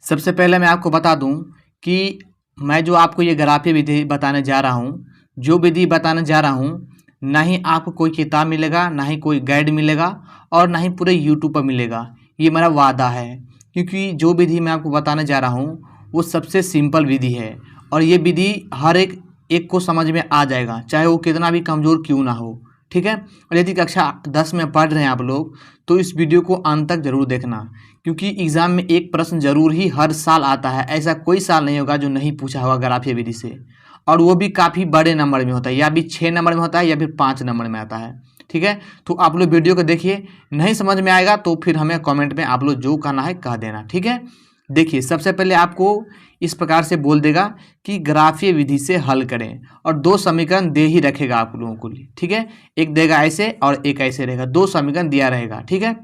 सबसे पहले मैं आपको बता दूं कि मैं जो आपको ये ग्राफीय विधि बताने जा रहा हूँ, जो विधि बताने जा रहा हूँ, ना ही आपको कोई किताब मिलेगा, ना ही कोई गाइड मिलेगा और ना ही पूरे यूट्यूब पर मिलेगा। ये मेरा वादा है, क्योंकि जो विधि मैं आपको बताने जा रहा हूँ वो सबसे सिंपल विधि है और ये विधि हर एक को समझ में आ जाएगा, चाहे वो कितना भी कमज़ोर क्यों ना हो। ठीक है। और यदि कक्षा 10 में पढ़ रहे हैं आप लोग तो इस वीडियो को अंत तक जरूर देखना, क्योंकि एग्जाम में एक प्रश्न जरूर ही हर साल आता है। ऐसा कोई साल नहीं होगा जो नहीं पूछा होगा ग्राफीय विधि से, और वो भी काफ़ी बड़े नंबर में होता है, या भी 6 नंबर में होता है या फिर 5 नंबर में आता है। ठीक है। तो आप लोग वीडियो को देखिए, नहीं समझ में आएगा तो फिर हमें कमेंट में आप लोग जो कहना है कह देना। ठीक है। देखिए, सबसे पहले आपको इस प्रकार से बोल देगा कि ग्राफीय विधि से हल करें, और 2 समीकरण दे ही रखेगा आप लोगों को लिए। ठीक है। एक देगा ऐसे और एक ऐसे रहेगा, 2 समीकरण दिया रहेगा। ठीक है।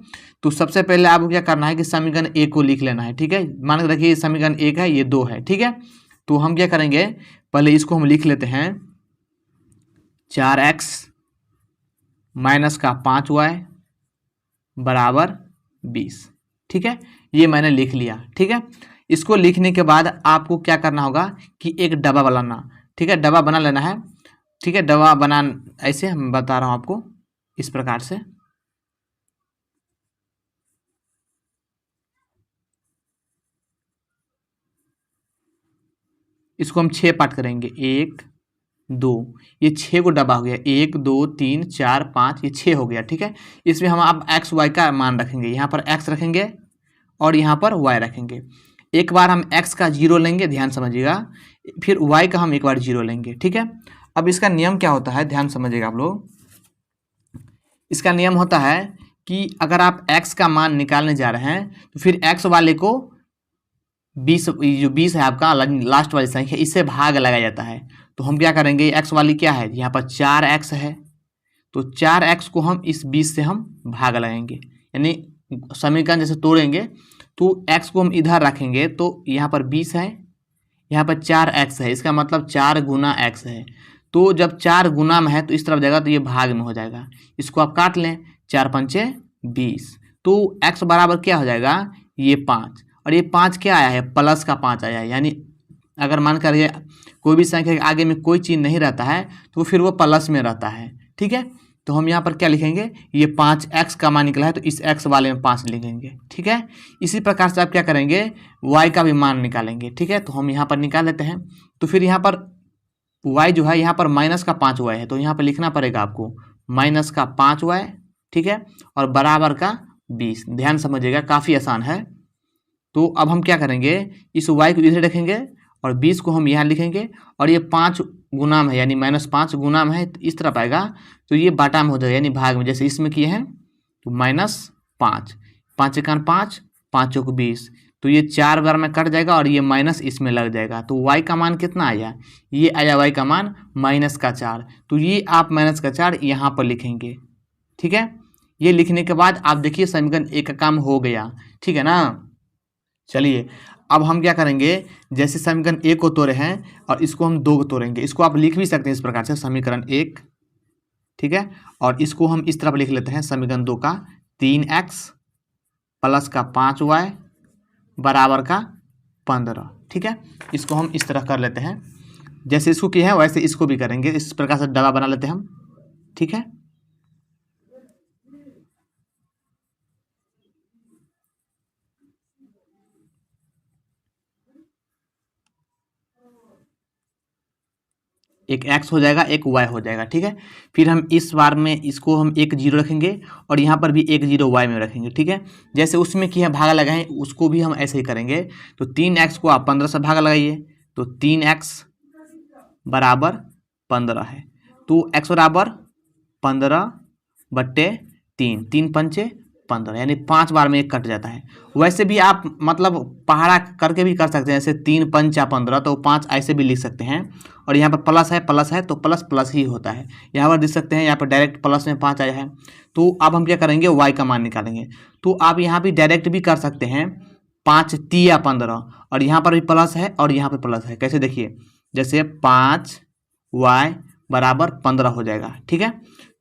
तो सबसे पहले आपको क्या करना है कि समीकरण 1 को लिख लेना है। ठीक है। मान के रखिए समीकरण 1 है, ये 2 है। ठीक है। तो हम क्या करेंगे, पहले इसको हम लिख लेते हैं 4x माइनस का 5y बराबर 20। ठीक है। ये मैंने लिख लिया। ठीक है। इसको लिखने के बाद आपको क्या करना होगा कि एक डब्बा बनाना। ठीक है। डब्बा बना लेना है। ठीक है। डब्बा बना ऐसे हम बता रहा हूँ आपको, इस प्रकार से। इसको हम 6 पार्ट करेंगे, 1 2, ये 6 को डब्बा हो गया, 1 2 3 4 5, ये 6 हो गया। ठीक है। इसमें हम अब एक्स वाई का मान रखेंगे, यहाँ पर एक्स रखेंगे और यहाँ पर वाई रखेंगे। एक बार हम x का 0 लेंगे, ध्यान समझिएगा, फिर y का हम एक बार 0 लेंगे। ठीक है। अब इसका नियम क्या होता है, ध्यान समझिएगा आप लोग। इसका नियम होता है कि अगर आप x का मान निकालने जा रहे हैं तो फिर x वाले को 20, जो 20 है आपका लास्ट वाली संख्या, इससे भाग लगाया जाता है। तो हम क्या करेंगे, x वाली क्या है, यहाँ पर 4x है, तो 4x को हम इस 20 से हम भाग लगाएंगे, यानी समीकरण जैसे तोड़ेंगे तो x को हम इधर रखेंगे तो यहाँ पर 20 है, यहाँ पर 4x है, इसका मतलब 4 गुना x है। तो जब 4 गुना में है तो इस तरफ जाएगा तो ये भाग में हो जाएगा। इसको आप काट लें, 4 पंचे 20, तो x बराबर क्या हो जाएगा, ये 5, और ये 5 क्या आया है, प्लस का 5 आया है। यानी अगर मान कर कोई भी संख्या के आगे में कोई चीज़ नहीं रहता है तो फिर वो प्लस में रहता है। ठीक है। तो हम यहाँ पर क्या लिखेंगे, ये 5x का मान निकला है तो इस x वाले में 5 लिखेंगे। ठीक है। इसी प्रकार से आप क्या करेंगे, y का भी मान निकालेंगे। ठीक है। तो हम यहाँ पर निकाल लेते हैं। तो फिर यहाँ पर y जो है, यहाँ पर माइनस का 5y है, तो यहाँ पर लिखना पड़ेगा आपको माइनस का 5y। ठीक है। और बराबर का 20। ध्यान समझिएगा, काफ़ी आसान है। तो अब हम क्या करेंगे, इस y को इधर रखेंगे और 20 को हम यहाँ लिखेंगे, और ये 5 गुना में है, यानी -5 गुना में है, तो इस तरफ आएगा तो ये बाटा में हो जाएगा, यानी भाग में, जैसे इसमें किए हैं। तो -5, 5 एकान 5, 5 चौक 20, तो ये 4 बार में कट जाएगा और ये माइनस इसमें लग जाएगा। तो y का मान कितना आया, ये आया y का मान -4। तो ये आप -4 यहाँ पर लिखेंगे। ठीक है। ये लिखने के बाद आप देखिए समीकरण 1 का काम हो गया। ठीक है ना। चलिए अब हम क्या करेंगे, जैसे समीकरण 1 को तोड़े हैं और इसको हम 2 को तोड़ेंगे। इसको आप लिख भी सकते हैं इस प्रकार से, समीकरण 1। ठीक है। और इसको हम इस तरफ लिख लेते हैं, समीकरण 2 का 3x प्लस का 5y बराबर का 15। ठीक है। इसको हम इस तरह कर लेते हैं, जैसे इसको किए हैं वैसे इसको भी करेंगे, इस प्रकार से डब्बा बना लेते हैं हम। ठीक है। एक x हो जाएगा, एक y हो जाएगा। ठीक है। फिर हम इस बार में इसको हम एक 0 रखेंगे और यहाँ पर भी एक 0 y में रखेंगे। ठीक है। जैसे उसमें किया भागा लगाएं, उसको भी हम ऐसे ही करेंगे। तो 3x को आप 15 से भागा लगाइए, तो 3x बराबर 15 है। तो x बराबर 15/3, 3 पंचे 15, यानी 5 बार में एक कट जाता है। वैसे भी आप मतलब पहाड़ा करके भी कर सकते हैं, जैसे 3 पंचा 15, तो 5 ऐसे भी लिख सकते हैं। और यहाँ पर प्लस है तो प्लस प्लस ही होता है। यहाँ पर देख सकते हैं, यहाँ पर डायरेक्ट प्लस में 5 आया है। तो अब हम क्या करेंगे, y का मान निकालेंगे। तो आप यहाँ भी डायरेक्ट भी कर सकते हैं, 5 तिया 15, और यहाँ पर भी प्लस है और यहाँ पर प्लस है। कैसे, देखिए, जैसे 5y बराबर 15 हो जाएगा। ठीक है।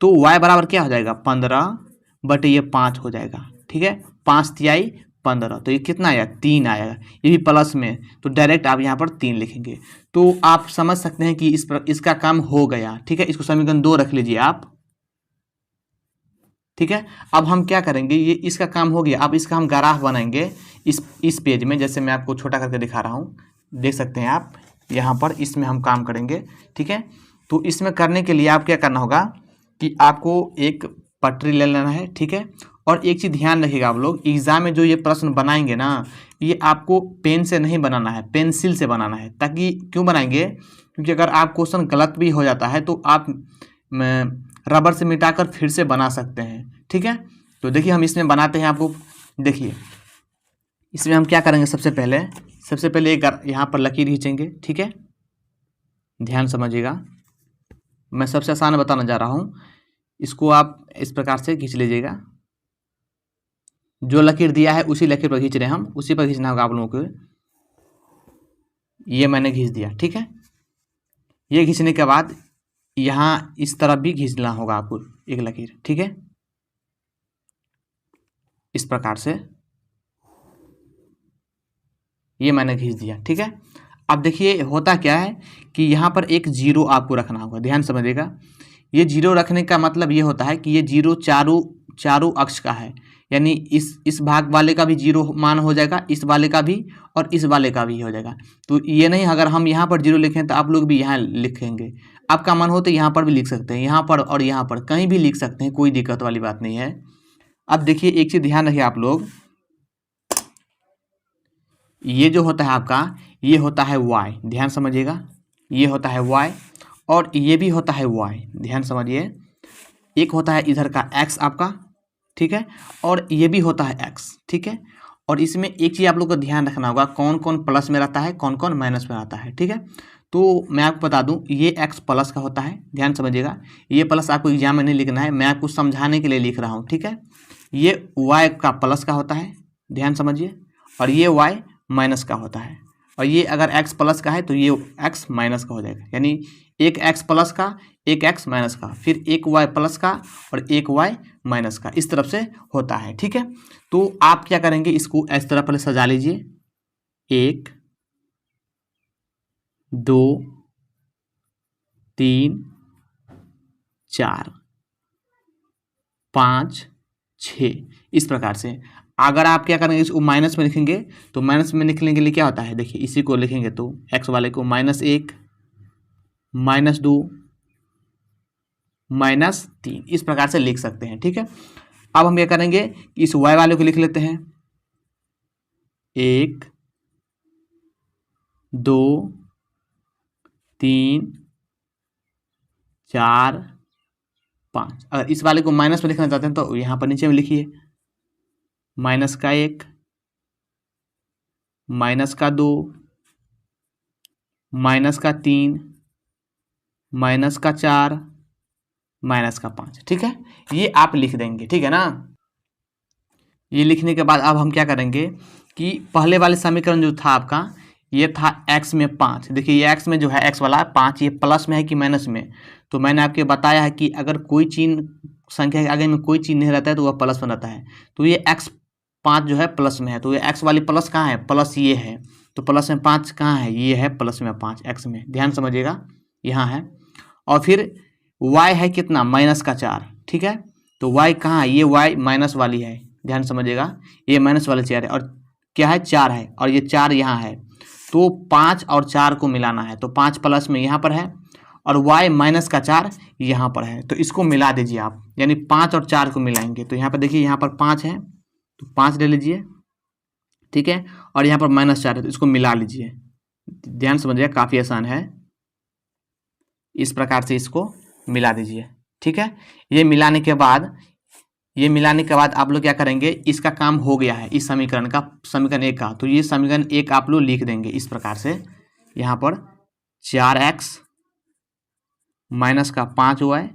तो y बराबर क्या हो जाएगा, 15 बटे ये 5 हो जाएगा। ठीक है। 5 तियाई 15, तो ये कितना आएगा 3 आएगा, ये भी प्लस में, तो डायरेक्ट आप यहाँ पर 3 लिखेंगे। तो आप समझ सकते हैं कि इसका काम हो गया। ठीक है, इसको समीकरण 2 रख लीजिए आप। ठीक है, अब हम क्या करेंगे, ये इसका काम हो गया। अब इसका हम ग्राफ बनाएंगे इस पेज में, जैसे मैं आपको छोटा करके दिखा रहा हूँ, देख सकते हैं आप यहाँ पर, इसमें हम काम करेंगे। ठीक है, तो इसमें करने के लिए आप क्या करना होगा कि आपको एक पटरी ले लेना है। ठीक है, और एक चीज़ ध्यान रखिएगा आप लोग, एग्जाम में जो ये प्रश्न बनाएंगे ना, ये आपको पेन से नहीं बनाना है, पेंसिल से बनाना है। ताकि क्यों बनाएंगे, क्योंकि अगर आप क्वेश्चन गलत भी हो जाता है तो आप रबर से मिटाकर फिर से बना सकते हैं। ठीक है, तो देखिए हम इसमें बनाते हैं। आपको देखिए इसमें हम क्या करेंगे, सबसे पहले एक यहाँ पर लकीर खींचेंगे। ठीक है, ध्यान समझिएगा, मैं सबसे आसान बताना जा रहा हूँ। इसको आप इस प्रकार से खींच लीजिएगा, जो लकीर दिया है उसी लकीर पर खींच रहे हैं हम, उसी पर खींचना होगा आप लोगों को। ये मैंने खींच दिया। ठीक है, ये खींचने के बाद यहाँ इस तरफ भी खींचना होगा आपको एक लकीर। ठीक है, इस प्रकार से ये मैंने खींच दिया। ठीक है, अब देखिए होता क्या है कि यहाँ पर एक जीरो आपको रखना होगा, ध्यान समझिएगा। ये जीरो रखने का मतलब ये होता है कि ये जीरो चारों अक्ष का है, यानी इस भाग वाले का भी जीरो मान हो जाएगा, इस वाले का भी और इस वाले का भी हो जाएगा। तो ये नहीं, अगर हम यहाँ पर जीरो लिखें तो आप लोग भी यहाँ लिखेंगे, आपका मन हो तो यहाँ पर भी लिख सकते हैं, यहाँ पर और यहाँ पर कहीं भी लिख सकते हैं, कोई दिक्कत वाली बात नहीं है। अब देखिए एक चीज़ ध्यान रखिए आप लोग, ये जो होता है आपका, ये होता है y, ध्यान समझिएगा, ये होता है y और ये भी होता है y, ध्यान समझिए। एक होता है इधर का x आपका, ठीक है, और ये भी होता है x। ठीक है, और इसमें एक चीज़ आप लोग को ध्यान रखना होगा, कौन कौन प्लस में रहता है, कौन कौन माइनस में रहता है। ठीक है, तो मैं आपको बता दूं, ये x प्लस का होता है, ध्यान समझिएगा। ये प्लस आपको एग्जाम में नहीं लिखना है, मैं आपको समझाने के लिए लिख रहा हूँ। ठीक है, ये y का प्लस का होता है, ध्यान समझिए, और ये y माइनस का होता है। और ये अगर x प्लस का है तो ये x माइनस का हो जाएगा, यानी एक x प्लस का, एक x माइनस का, फिर एक y प्लस का और एक y माइनस का, इस तरफ से होता है। ठीक है, तो आप क्या करेंगे, इसको इस तरह पहले सजा लीजिए, 1 2 3 4 5 6, इस प्रकार से। अगर आप क्या करेंगे, इसको माइनस में लिखेंगे तो माइनस में लिखने के लिए क्या होता है, देखिए इसी को लिखेंगे तो x वाले को -1 -2 -3, इस प्रकार से लिख सकते हैं। ठीक है, अब हम क्या करेंगे, इस y वाले को लिख लेते हैं, 1 2 3 4 5। अगर इस वाले को माइनस में लिखना चाहते हैं तो यहाँ पर नीचे में लिखिए, -1 -2 -3 -4 -5। ठीक है, ये आप लिख देंगे। ठीक है ना, ये लिखने के बाद अब हम क्या करेंगे कि पहले वाले समीकरण जो था आपका, ये था x में 5। देखिए ये x में जो है, x वाला 5, ये प्लस में है कि माइनस में, तो मैंने आपके बताया है कि अगर कोई चिन्ह, संख्या के आगे में कोई चिन्ह नहीं रहता है तो वह प्लस में रहता है। तो ये x5 जो है प्लस में है, तो ये x वाली प्लस कहाँ है, प्लस ये है, तो प्लस में 5 कहाँ है, ये है प्लस में 5 x में, ध्यान समझिएगा, यहाँ है। और फिर y है कितना, -4। ठीक है, तो y कहाँ है, ये y माइनस वाली है, ध्यान समझिएगा, ये माइनस वाले 4 है, और क्या है 4 है, और ये 4 यहाँ है, तो 5 और 4 को मिलाना है, तो 5 प्लस में यहाँ पर है और y -4 यहाँ पर है, तो इसको मिला दीजिए आप, यानी 5 और 4 को मिलाएंगे तो यहाँ पर देखिए, यहाँ पर 5 है तो 5 ले लीजिए। ठीक है, और यहाँ पर -4 है तो इसको मिला लीजिए, ध्यान समझिएगा, काफ़ी आसान है, इस प्रकार से इसको मिला दीजिए। ठीक है, ये मिलाने के बाद आप लोग क्या करेंगे, इसका काम हो गया है, इस समीकरण का, समीकरण 1 का, तो ये समीकरण 1 आप लोग लिख देंगे इस प्रकार से, यहाँ पर 4x -5y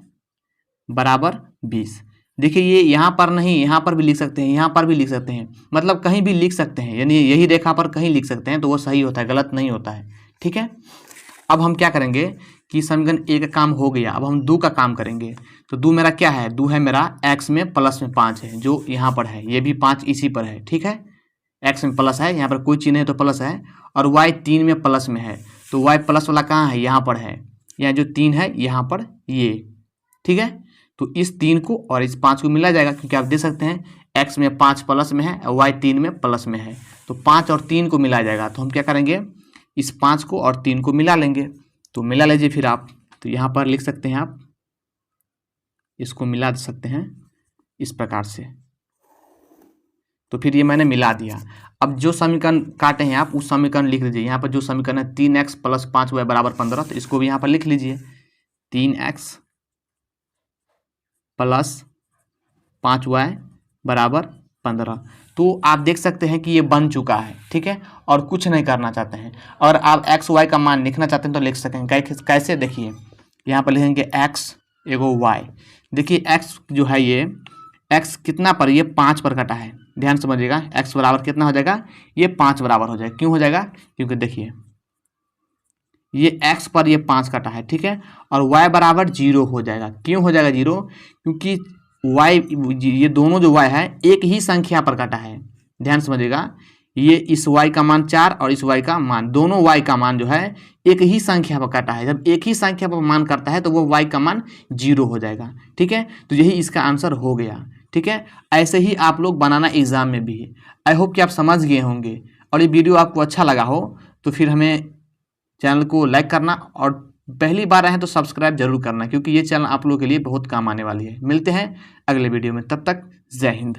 बराबर 20। देखिए ये यहाँ पर नहीं, यहाँ पर भी लिख सकते हैं, यहाँ पर भी लिख सकते हैं, मतलब कहीं भी लिख सकते हैं, यानी यही रेखा पर कहीं लिख सकते हैं तो वो सही होता है, गलत नहीं होता है। ठीक है, अब हम क्या करेंगे कि समीकरण 1 का काम हो गया, अब हम 2 का काम करेंगे। तो 2 मेरा क्या है, 2 है मेरा x में प्लस में 5 है, जो यहाँ पर है, ये भी 5 इसी पर है। ठीक है, एक्स में प्लस है, यहाँ पर कोई चिन्ह है तो प्लस है, और वाई 3 में प्लस में है, तो वाई प्लस वाला कहाँ है, यहाँ पर है, यहाँ जो 3 है यहाँ पर ये, ठीक है। तो इस 3 को और इस 5 को मिला जाएगा, क्योंकि आप देख सकते हैं एक्स में 5 प्लस में है और वाई 3 में प्लस में है, तो 5 और 3 को मिला जाएगा। तो हम क्या करेंगे, इस 5 को और 3 को मिला लेंगे। तो मिला लीजिए फिर आप, तो यहाँ पर लिख सकते हैं आप, इसको मिला सकते हैं इस प्रकार से। तो फिर ये मैंने मिला दिया। अब जो समीकरण काटे हैं आप उस समीकरण लिख लीजिए। यहाँ पर जो समीकरण है 3x + 5y = 15, तो इसको भी यहाँ पर लिख लीजिए 3x + 5y = 15। तो आप देख सकते हैं कि ये बन चुका है, ठीक है, और कुछ नहीं करना चाहते हैं। और आप एक्स वाई का मान लिखना चाहते हैं तो लिख सकेंगे। कैसे, देखिए यहाँ पर लिखेंगे x एगो y। देखिए x जो है ये x कितना पर, ये 5 पर कटा है, ध्यान समझिएगा। x बराबर कितना हो जाएगा, ये 5 बराबर हो जाएगा। क्यों हो जाएगा, क्योंकि देखिए ये x पर ये 5 कटा है, ठीक है, और y बराबर 0 हो जाएगा। क्यों हो जाएगा 0, क्योंकि y, ये दोनों जो y है एक ही संख्या पर कटा है, ध्यान समझिएगा। ये इस y का मान 4 और इस y का मान, दोनों y का मान जो है एक ही संख्या पर कटा है। जब एक ही संख्या पर मान करता है तो वो y का मान 0 हो जाएगा, ठीक है। तो यही इसका आंसर हो गया, ठीक है। ऐसे ही आप लोग बनाना एग्जाम में भी है। आई होप कि आप समझ गए होंगे, और ये वीडियो आपको अच्छा लगा हो तो फिर हमें चैनल को लाइक करना, और पहली बार आए हैं तो सब्सक्राइब जरूर करना, क्योंकि ये चैनल आप लोगों के लिए बहुत काम आने वाली है। मिलते हैं अगले वीडियो में, तब तक जय हिंद।